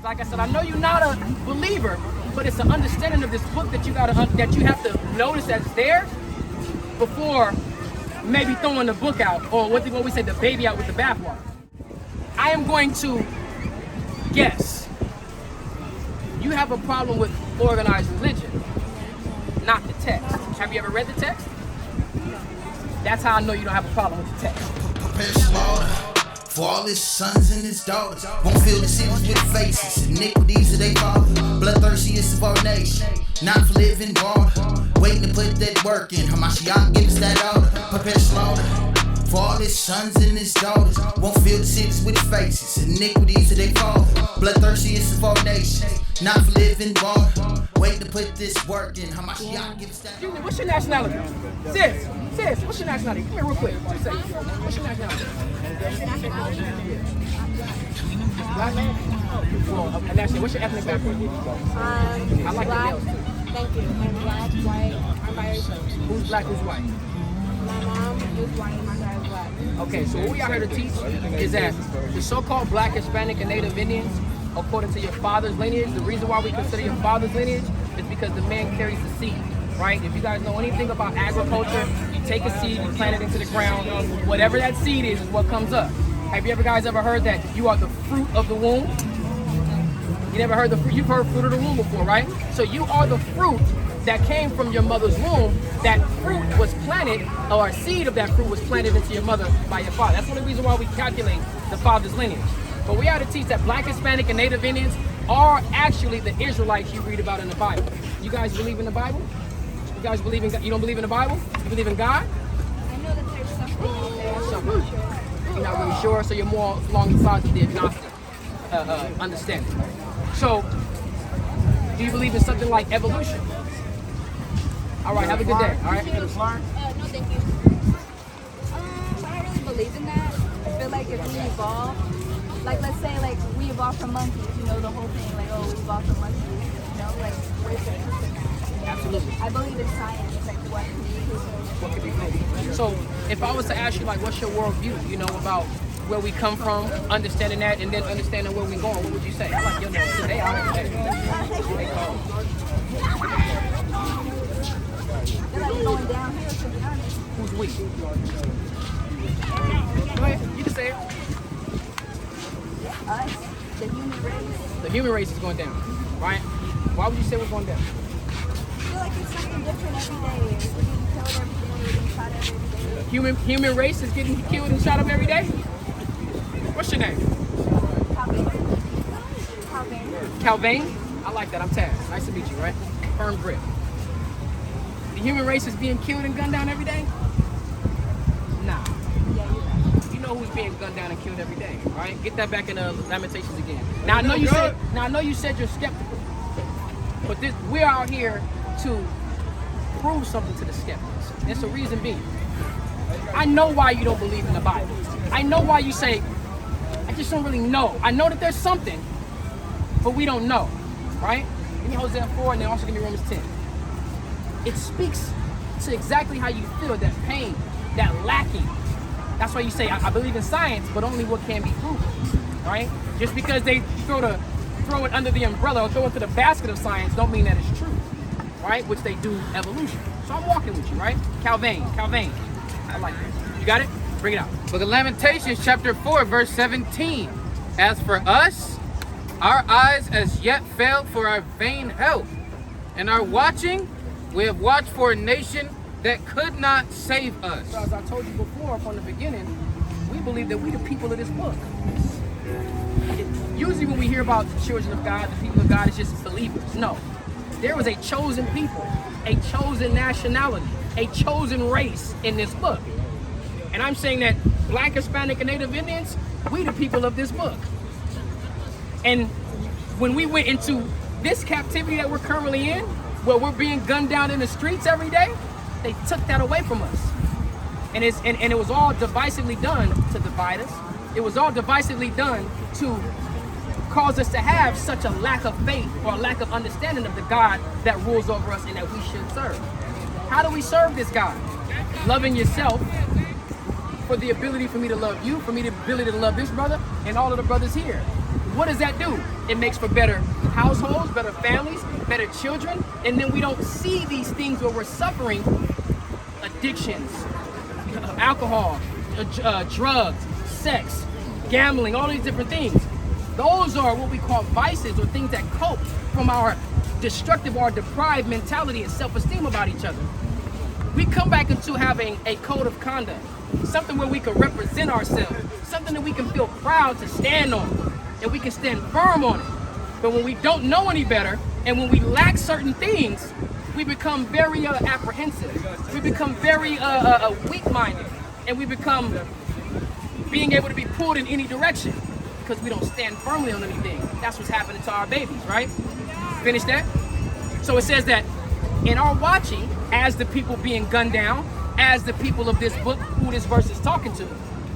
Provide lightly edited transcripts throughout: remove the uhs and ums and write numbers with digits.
like I said, I know you're not a believer, but it's an understanding of this book that you have to notice that's there before maybe throwing the book out, or what we say, the baby out with the bathwater. I am going to guess you have a problem with organized religion, not the text. Have you ever read the text? That's how I know you don't have a problem with the text. Prepare slaughter for all his sons and his daughters. Won't fill the cities with faces, iniquities of their father. Bloodthirstiest of our nation, not for living water. Waiting to put that work in. Hamashiach gives that order. Prepare slaughter for all his sons and his daughters. Won't fill the cities with faces, iniquities of their father. Bloodthirstiest of our nation, not for living water. Waiting to put this work in. Hamashiach gives that. Junior, what's your nationality? Sis, what's your nationality? Come here real quick. Just say, what's your nationality? Black man? Well, nationality. What's your ethnic background? I like black. the nails too. Thank you. I'm black, white, I'm biracial. Who's black, who's white? My mom is white, my dad is black. Okay, so what we are here to teach is that the so-called black, Hispanic, and Native Indians, according to your father's lineage, the reason why we consider your father's lineage is because the man carries the seed, right? If you guys know anything about agriculture, you take a seed, you plant it into the ground, whatever that seed is what comes up. Have you guys ever heard that you are the fruit of the womb? You never heard the fruit? You've heard fruit of the womb before, right? So you are the fruit that came from your mother's womb. That fruit was planted, or a seed of that fruit was planted into your mother by your father. That's the only reason why we calculate the father's lineage. But we are to teach that black, Hispanic, and Native Indians are actually the Israelites you read about in the Bible. You guys believe in the Bible? You guys believe in God? You don't believe in the Bible? You believe in God? I know that there's something out there. Something. You're not really sure, so you're more along the sides of the agnostic understanding. So, do you believe in something like evolution? All right, have a good day. All right. No, thank you. I don't really believe in that. I feel like if we evolve, like let's say like we evolved from monkeys, you know, the whole thing, like we evolved from monkeys, you know, like we're supposed to. Absolutely. I believe in science, like what What could be proven. So, if I was to ask you, like, what's your worldview, you know, about where we come from, understanding that, and then understanding where we're going, what would you say? I like your name today. I like that. They're like going downhill, to be honest. Who's we? Go ahead, you can say it. Us, the human race. The human race is going down, right? Why would you say we're going down? I feel like it's something different every day. We're getting killed every day, we're getting shot every day. Human race is getting killed and shot up every day? What's your name? Calvain? I like that. I'm Taz. Nice to meet you, right? Firm grip. The human race is being killed and gunned down every day? Nah. You know who's being gunned down and killed every day, right? Get that back in Lamentations again. Now I know you said you're skeptical, but we're out here to prove something to the skeptics. There's a reason being. I know why you don't believe in the Bible. I know why you say, I just don't really know. I know that there's something, but we don't know, right? Give me Hosea 4 and then also give me Romans 10. It speaks to exactly how you feel, that pain, that lacking. That's why you say, I believe in science, but only what can be proven, right? Just because they throw it under the umbrella or throw it to the basket of science don't mean that it's true, right? Which they do evolution. So I'm walking with you, right? Calvain. I like that. You got it? Bring it out. Book of Lamentations, chapter 4, verse 17. As for us, our eyes as yet failed for our vain help, and our watching, we have watched for a nation that could not save us. So as I told you before from the beginning, we believe that we the people of this book. Usually when we hear about the children of God, the people of God, it's just believers. No. There was a chosen people, a chosen nationality, a chosen race in this book. And I'm saying that black, Hispanic, and Native Indians, we the people of this book. And when we went into this captivity that we're currently in, where we're being gunned down in the streets every day, they took that away from us. And it was all divisively done to divide us. It was all divisively done to cause us to have such a lack of faith or a lack of understanding of the God that rules over us and that we should serve. How do we serve this God? Loving yourself, for the ability for me to love you, for me the ability to love this brother and all of the brothers here. what does that do? It makes for better households, better families, better children, and then we don't see these things where we're suffering addictions, alcohol, drugs, sex, gambling, all these different things. Those are what we call vices, or things that cope from our destructive or deprived mentality and self-esteem about each other. We come back into having a code of conduct, something where we can represent ourselves, something that we can feel proud to stand on, and we can stand firm on it. But when we don't know any better, and when we lack certain things, we become very apprehensive. We become very weak-minded, and we become being able to be pulled in any direction because we don't stand firmly on anything. That's what's happening to our babies, right? Finish that? So it says that in our watching, as the people being gunned down, as the people of this book, who this verse is talking to,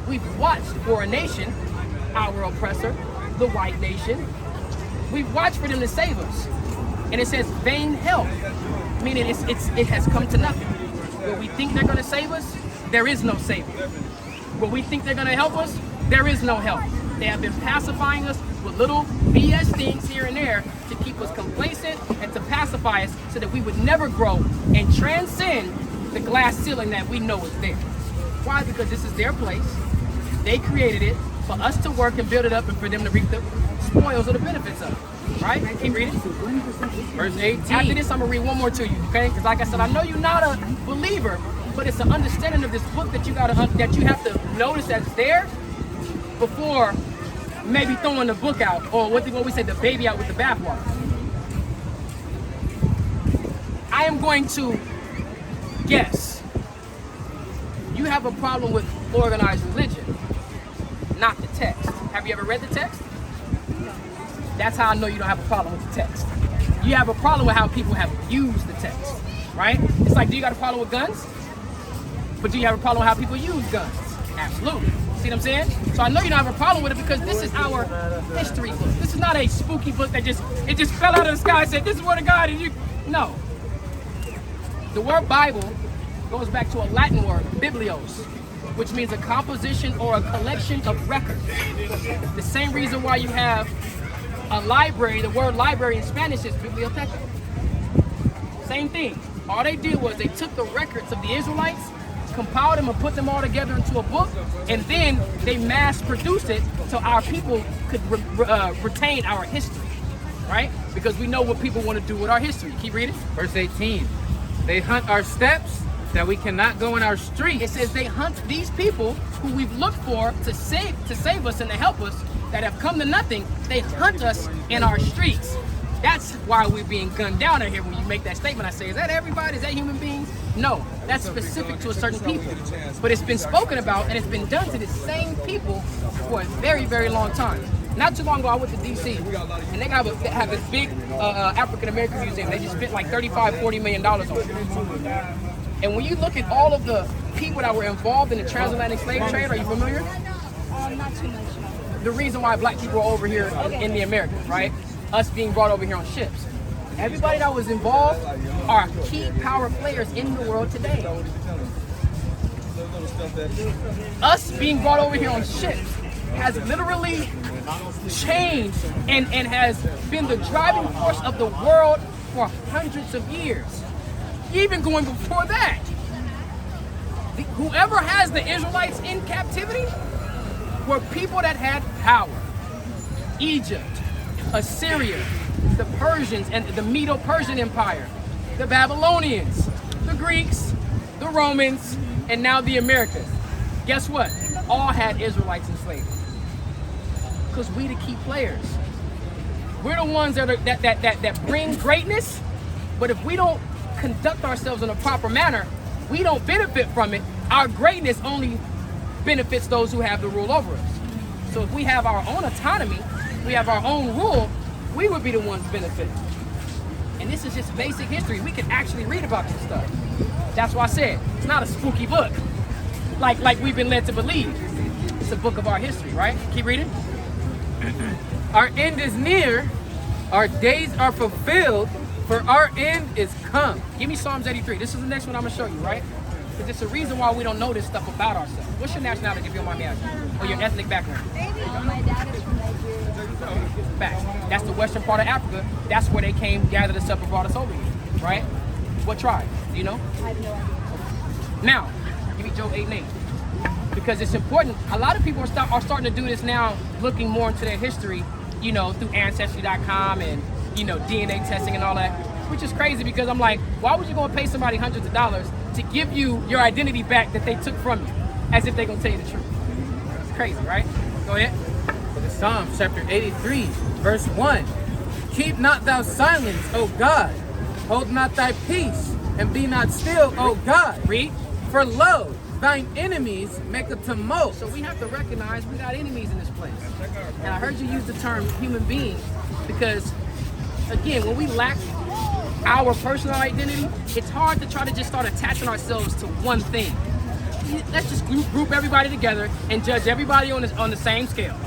we've watched for a nation, our oppressor, the white nation. We've watched for them to save us. And it says vain help, meaning it has come to nothing. Where we think they're gonna save us, there is no saving. Where we think they're gonna help us, there is no help. They have been pacifying us with little BS things here and there to keep us complacent and to pacify us so that we would never grow and transcend the glass ceiling that we know is there. Why? Because this is their place. They created it for us to work and build it up and for them to reap the spoils or the benefits of it. Right? Keep reading. Verse 18. After this, I'm going to read one more to you, okay? Because like I said, I know you're not a believer, but it's an understanding of this book that you have to notice that's there before maybe throwing the book out, or what we say, the baby out with the bathwater. I am going to guess you have a problem with organized religion, not the text. Have you ever read the text? That's how I know you don't have a problem with the text. You have a problem with how people have used the text, right? It's like, do you got a problem with guns? But do you have a problem with how people use guns? Absolutely. See what I'm saying? So I know you don't have a problem with it because this is our history book. This is not a spooky book that just fell out of the sky and said, this is word of God, and you, no. The word Bible goes back to a Latin word, biblios, which means a composition or a collection of records. The same reason why you have a library, the word library in Spanish is biblioteca. Same thing. All they did was they took the records of the Israelites, compiled them and put them all together into a book, and then they mass produced it so our people could retain our history, right? Because we know what people want to do with our history. Keep reading. Verse 18. They hunt our steps that we cannot go in our streets. It says they hunt these people who we've looked for to save us and to help us, that have come to nothing. They hunt us in our streets. That's why we're being gunned down out here. When you make that statement, I say, is that everybody? Is that human beings? No, that's specific to a certain people. But it's been spoken about and it's been done to the same people for a very, very long time. Not too long ago, I went to DC, and they have this big African-American museum. They just spent like $35–40 million on it. And when you look at all of the people that were involved in the transatlantic slave trade, are you familiar? Not too much. The reason why black people are over here in the Americas, right? Us being brought over here on ships. Everybody that was involved are key power players in the world today. Us being brought over here on ships has literally changed and has been the driving force of the world for hundreds of years. Even going before that. Whoever has the Israelites in captivity were people that had power. Egypt, Assyria, the Persians and the Medo-Persian Empire, the Babylonians, the Greeks, the Romans, and now the Americans. Guess what? All had Israelites in slavery. Because we the key players. We're the ones that bring greatness, but if we don't conduct ourselves in a proper manner, we don't benefit from it. Our greatness only benefits those who have the rule over us. So if we have our own autonomy, we have our own rule, we would be the ones benefiting. And this is just basic history. We can actually read about this stuff. That's why I said it's not a spooky book like we've been led to believe. It's a book of our history, right? Keep reading. Our end is near, our days are fulfilled, for our end is come. Give me Psalms 83. This is the next one I'm gonna show you, right? Because it's a reason why we don't know this stuff about ourselves. What's your nationality, if you don't mind me asking? Or your ethnic background? My dad is from Nigeria. Back. That's the western part of Africa. That's where they came, gathered us up, and brought us over here, right? What tribe? Do you know? I have no idea. Now, give me Joe 8 and 8. Because it's important. A lot of people are starting to do this now, looking more into their history, you know, through Ancestry.com and, you know, DNA testing and all that, which is crazy because I'm like, why would you go and pay somebody hundreds of dollars to give you your identity back that they took from you, as if they're going to tell you the truth? It's crazy, right? Go ahead. Psalms chapter 83, verse 1. Keep not thou silence, O God. Hold not thy peace, and be not still, O God. Read. For lo, thine enemies make a tumult. So we have to recognize we got enemies in this place. And I heard you use the term human being because, again, when we lack our personal identity, it's hard to try to just start attaching ourselves to one thing. Let's just group everybody together and judge everybody on the same scale.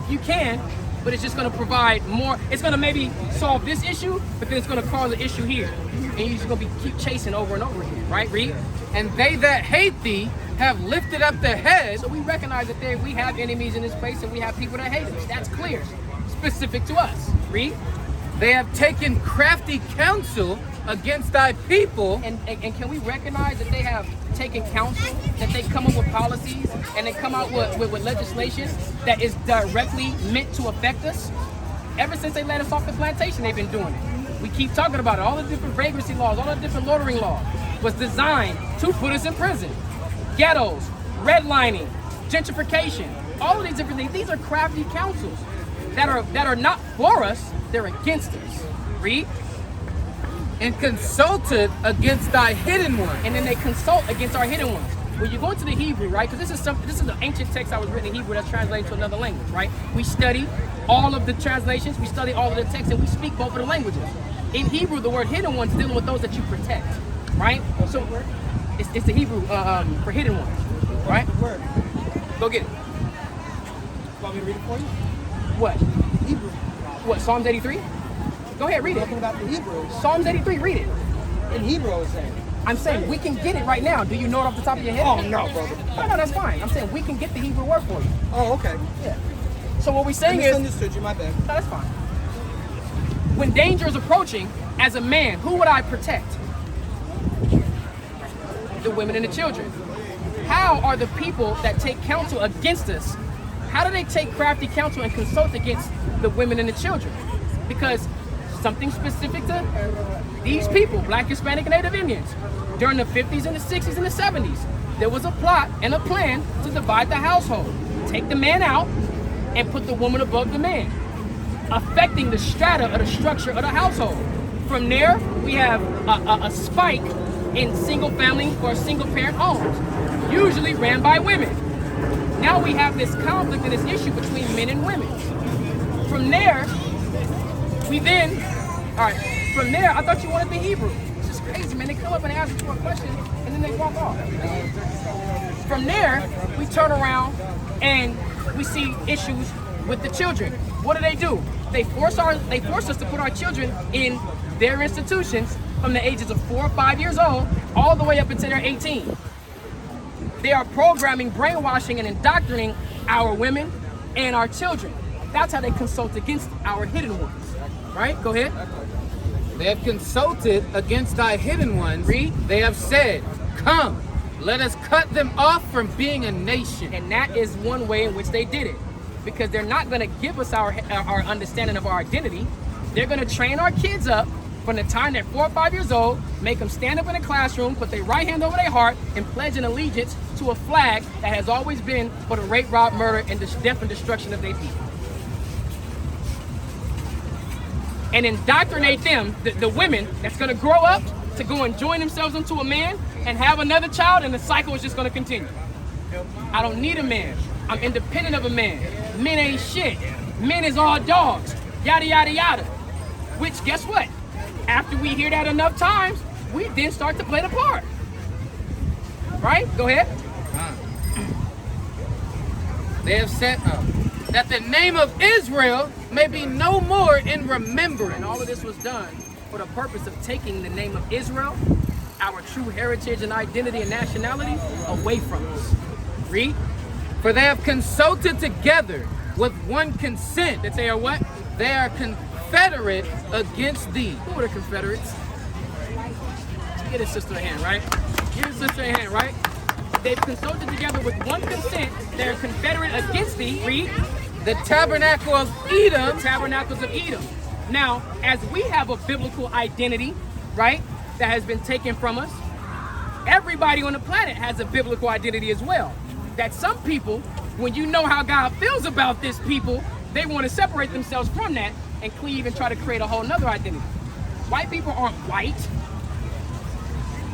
You can, but it's just going to provide more. It's going to maybe solve this issue, but then it's going to cause an issue here. And you're just going to keep chasing over and over again, right? Read. And they that hate thee have lifted up their head. So we recognize that we have enemies in this place and we have people that hate us. That's clear. Specific to us. Read. They have taken crafty counsel against thy people. And can we recognize that they have taken counsel, that they come up with policies, and they come out with legislation that is directly meant to affect us? Ever since they let us off the plantation, they've been doing it. We keep talking about it. All the different vagrancy laws, all the different loitering laws was designed to put us in prison. Ghettos, redlining, gentrification, all of these different things. These are crafty counsels that are not for us, they're against us. Read. And consulted against thy hidden one. And then they consult against our hidden ones. When you go into the Hebrew, right? Because this is an ancient text that was written in Hebrew that's translated to another language, right? We study all of the translations, we study all of the texts, and we speak both of the languages. In Hebrew, the word hidden ones dealing with those that you protect, right? So it's the Hebrew for hidden ones, right? Go get it. Want me to read it for you? What? Hebrew. What? Psalms 83? Go ahead, read it. Talking about the Hebrew. Psalms 83, read it. In Hebrew, I was saying. I'm saying we can get it right now. Do you know it off the top of your head? Oh, no, brother. No, that's fine. I'm saying we can get the Hebrew word for you. Oh, okay. Yeah. So what we're I saying is, misunderstood you, my bad. no, that's fine. When danger is approaching, as a man, who would I protect? The women and the children. How are the people that take counsel against us, how do they take crafty counsel and consult against the women and the children? Because something specific to these people, Black, Hispanic, and Native Indians, during the 50s and the 60s and the 70s, there was a plot and a plan to divide the household. Take the man out and put the woman above the man, affecting the strata of the structure of the household. From there, we have a spike in single family or single parent homes, usually ran by women. Now we have this conflict and this issue between men and women. From there, from there, I thought you wanted the Hebrew. It's just crazy, man. They come up and ask you a question and then they walk off. From there, we turn around and we see issues with the children. What do? They force us to put our children in their institutions from the ages of 4 or 5 years old all the way up until they're 18. They are programming, brainwashing, and indoctrinating our women and our children. That's how they consult against our hidden ones. Right? Go ahead. They have consulted against thy hidden ones. Read. They have said, come, let us cut them off from being a nation. And that is one way in which they did it. Because they're not going to give us our understanding of our identity. They're going to train our kids up from the time they're 4 or 5 years old, make them stand up in a classroom, put their right hand over their heart, and pledge an allegiance to a flag that has always been for the rape, rob, murder, and the death and destruction of their people. And indoctrinate them, the women that's going to grow up to go and join themselves into a man and have another child, and the cycle is just going to continue. I don't need a man. I'm independent of a man. Men ain't shit. Men is all dogs. Yada, yada, yada. Which, guess what? After we hear that enough times, we then start to play the part. Right? Go ahead. They have said that the name of Israel may be no more in remembrance. And all of this was done for the purpose of taking the name of Israel our true heritage and identity and nationality away from us. Read. For they have consulted together with one consent. That they are what? They are confederate against thee. Who are the Confederates? Get his sister a hand, right? Give his sister a hand, right? They've consulted together with one consent. They're confederate against thee. Read. The tabernacle of Edom. The tabernacles of Edom. Now, as we have a biblical identity, right, that has been taken from us, everybody on the planet has a biblical identity as well. That some people, when you know how God feels about this people, they want to separate themselves from that and cleave and try to create a whole nother identity. White people aren't white.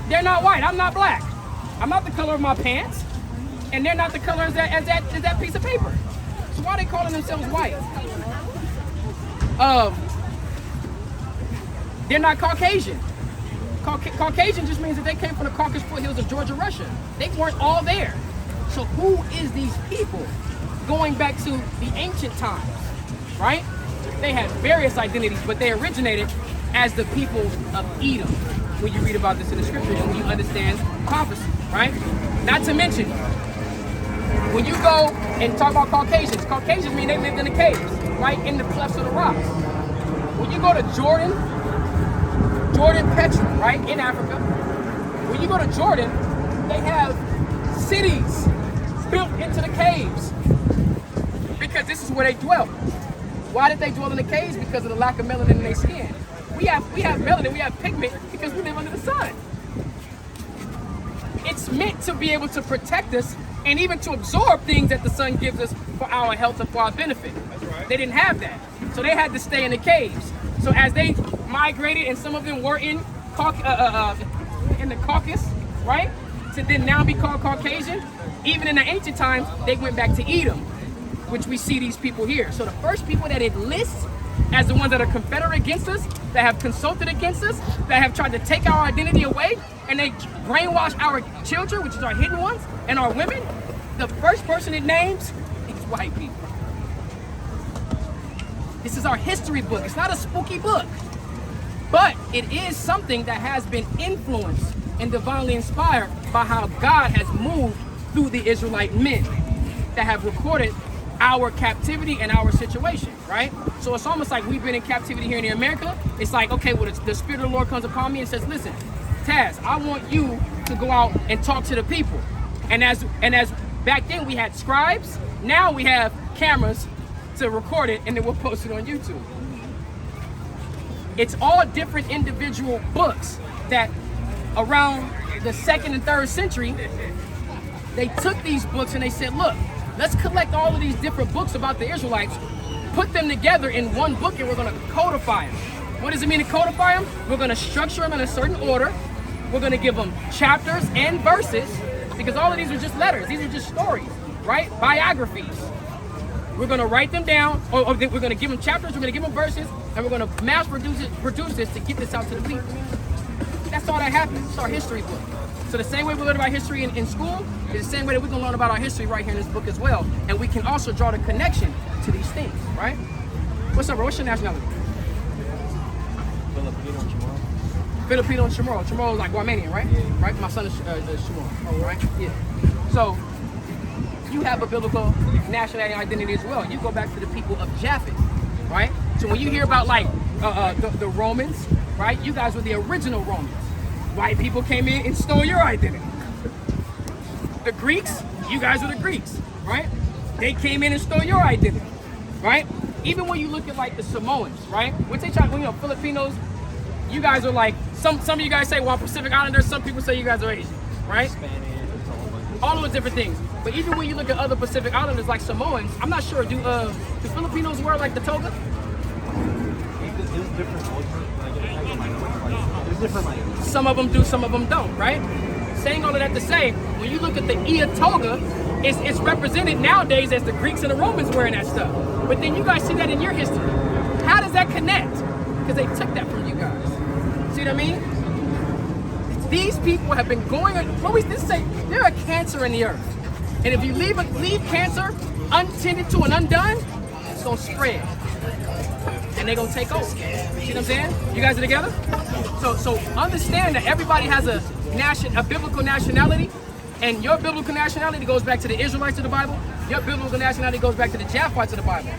They're not white. I'm not black. I'm not the color of my pants, and they're not the color as that piece of paper. So why are they calling themselves white? They're not Caucasian. Caucasian just means that they came from the Caucasus foothills of Georgia, Russia. They weren't all there. So who is these people going back to the ancient times, right? They had various identities, but they originated as the people of Edom. When you read about this in the scriptures and when you understand prophecy, right? Not to mention, when you go and talk about Caucasians, Caucasians mean they lived in the caves, right? In the clefts of the rocks. When you go to Jordan, Petra, right? In Africa. When you go to Jordan, they have cities built into the caves because this is where they dwelt. Why did they dwell in the caves? Because of the lack of melanin in their skin. We have melanin, we have pigment because we live under the sun. It's meant to be able to protect us and even to absorb things that the sun gives us for our health and for our benefit. That's right. They didn't have that. So they had to stay in the caves. So as they migrated, and some of them were in the Caucasus, right? To then now be called Caucasian. Even in the ancient times, they went back to Edom, which we see these people here. So the first people that it lists as the ones that are confederate against us, that have consulted against us, that have tried to take our identity away, and they brainwash our children, which is our hidden ones, and our women, the first person it names is white people. This is our history book. It's not a spooky book, but it is something that has been influenced and divinely inspired by how God has moved through the Israelite men that have recorded our captivity and our situation, right? So it's almost like we've been in captivity here in America. It's like, okay, well, the Spirit of the Lord comes upon me and says, listen, Taz, I want you to go out and talk to the people. And as back then we had scribes, now we have cameras to record it, and then we'll post it on YouTube. It's all different individual books that around the 2nd and 3rd century, they took these books and they said, look, let's collect all of these different books about the Israelites, put them together in one book, and we're going to codify them. What does it mean to codify them? We're going to structure them in a certain order. We're going to give them chapters and verses, because all of these are just letters. These are just stories, right? Biographies. We're going to write them down, or we're going to give them chapters, we're going to give them verses, and we're going to mass produce this to get this out to the people. That's all that happened. It's our history book. So the same way we learn about history in school is the same way that we can learn about our history right here in this book as well. And we can also draw the connection to these things, right? What's up, bro? What's your nationality? Filipino and Chamorro. Filipino and Chamorro. Chamorro is like Guamanian, right? Yeah. Right? My son is Chamorro. Oh, right? Yeah. So you have a biblical nationality identity as well. You go back to the people of Japheth, right? So when you hear about like the Romans, right? You guys were the original Romans. White people came in and stole your identity. The Greeks, you guys were the Greeks, right? They came in and stole your identity, right? Even when you look at like the Samoans, right? When they try, Filipinos, you guys are like, some of you guys say, well, Pacific Islanders, some people say you guys are Asian, right? Spanish, all those different things. But even when you look at other Pacific Islanders like Samoans, I'm not sure, do Filipinos wear like the toga? There's different cultures. There's different like. Some of them do, some of them don't, right? Saying all of that to say, when you look at the Ia toga, it's represented nowadays as the Greeks and the Romans wearing that stuff. But then you guys see that in your history. How does that connect? Because they took that from you guys. See what I mean? These people have been going, they're a cancer in the earth. And if you leave cancer untended to and undone, it's gonna spread. And and they're gonna take over. See what I'm saying? You guys are together? So understand that everybody has a biblical nationality, and your biblical nationality goes back to the Israelites of the Bible. Your biblical nationality goes back to the Japhites of the Bible.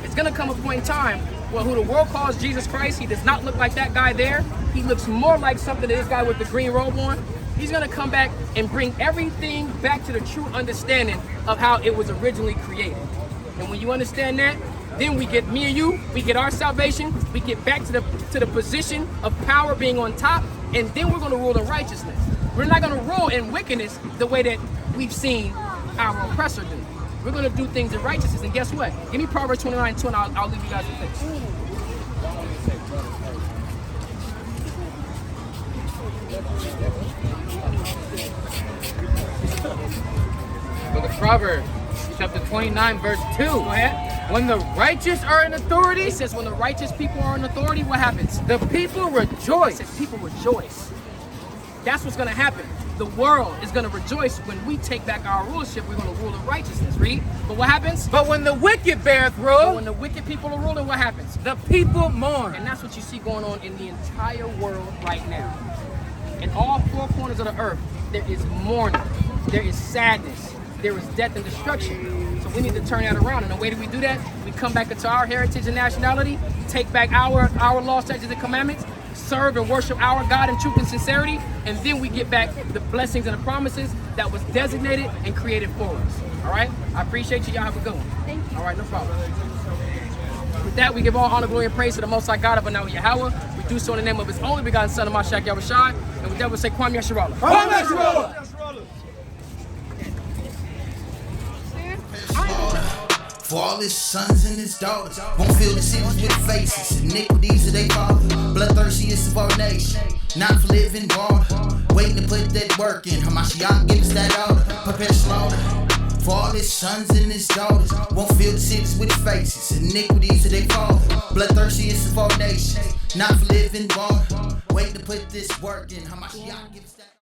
It's gonna come a point in time where who the world calls Jesus Christ, he does not look like that guy there. He looks more like something to this guy with the green robe on. He's gonna come back and bring everything back to the true understanding of how it was originally created. And when you understand that, then we get, me and you, we get our salvation, we get back to the position of power being on top, and then we're gonna rule in righteousness. We're not gonna rule in wickedness the way that we've seen our oppressor do. We're gonna do things in righteousness, and guess what? Give me Proverbs 29:2, and I'll leave you guys with this. Book of Proverbs, chapter 29, verse 2. Go ahead. When the righteous are in authority, It says when the righteous people are in authority, what happens? the people It rejoice. says people rejoice. That's what's gonna happen. The world is gonna rejoice when we take back our rulership. We're gonna rule in righteousness. Read. But what happens? But when the wicked beareth But rule, when the wicked people are ruling, what happens? the people mourn. And that's what you see going on in the entire world right now. In all four corners of the earth, there is mourning, there is sadness, there is death and destruction. So we need to turn that around. And the way that we do that, we come back into our heritage and nationality, take back our law, statutes, and commandments, serve and worship our God in truth and sincerity, and then we get back the blessings and the promises that was designated and created for us. All right? I appreciate you. Y'all have a good one. Thank you. All right, no problem. With that, we give all honor, glory, and praise to the Most High God of Anahu Yahweh. We do so in the name of His only begotten Son, of Mashiach Yahushua. And with that, we'll say, Kwame Yasharallah. For all his sons and his daughters won't fill the cities with faces. Iniquities of their father, bloodthirstiest of our nation. Not for living water, waiting to put that work in. Hamashiach gives that order, prepare slaughter. For all his sons and his daughters won't fill the cities with faces. Iniquities of their father, bloodthirstiest of our nation. Not for living water, waiting to put this work in. Hamashiach gives that